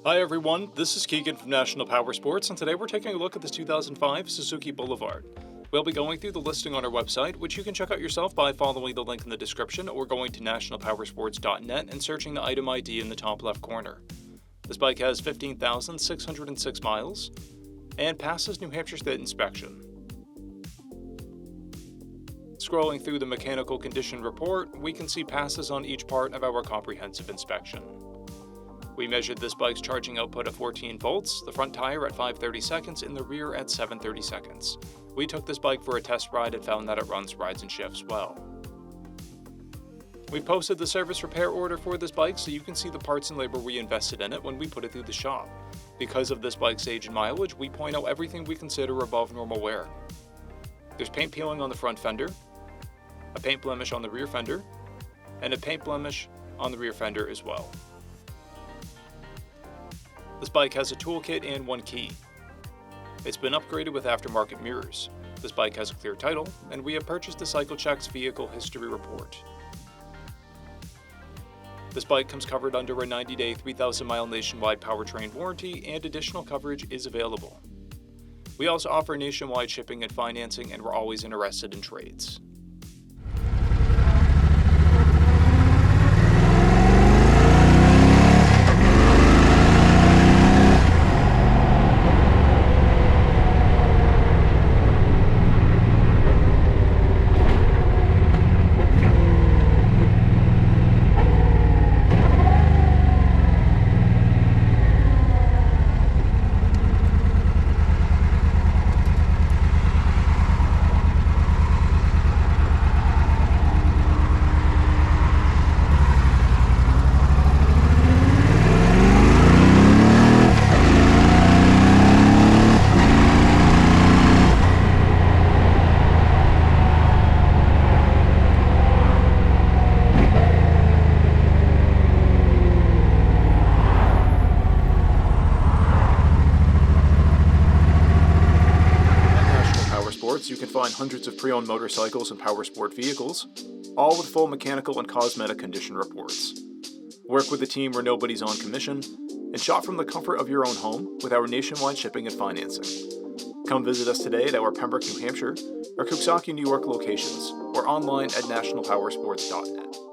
Hi everyone, this is Keegan from National Powersports, and today we're taking a look at this 2005 Suzuki Boulevard. We'll be going through the listing on our website, which you can check out yourself by following the link in the description or going to nationalpowersports.net and searching the item ID in the top left corner. This bike has 15,606 miles and passes New Hampshire State inspection. Scrolling through the mechanical condition report, we can see passes on each part of our comprehensive inspection. We measured this bike's charging output at 14 volts, the front tire at 530 seconds, and the rear at 730 seconds. We took this bike for a test ride and found that it runs, rides, and shifts well. We posted the service repair order for this bike so you can see the parts and labor we invested in it when we put it through the shop. Because of this bike's age and mileage, we point out everything we consider above normal wear. There's paint peeling on the front fender, a paint blemish on the rear fender, and a paint blemish on the rear fender as well. This bike has a toolkit and one key. It's been upgraded with aftermarket mirrors. This bike has a clear title, and we have purchased the CycleCheck's vehicle history report. This bike comes covered under a 90-day, 3,000-mile nationwide powertrain warranty, and additional coverage is available. We also offer nationwide shipping and financing, and we're always interested in trades. You can find hundreds of pre-owned motorcycles and powersport vehicles, all with full mechanical and cosmetic condition reports. Work with a team where nobody's on commission, and shop from the comfort of your own home with our nationwide shipping and financing. Come visit us today at our Pembroke, New Hampshire, or Coxsackie, New York locations, or online at nationalpowersports.net.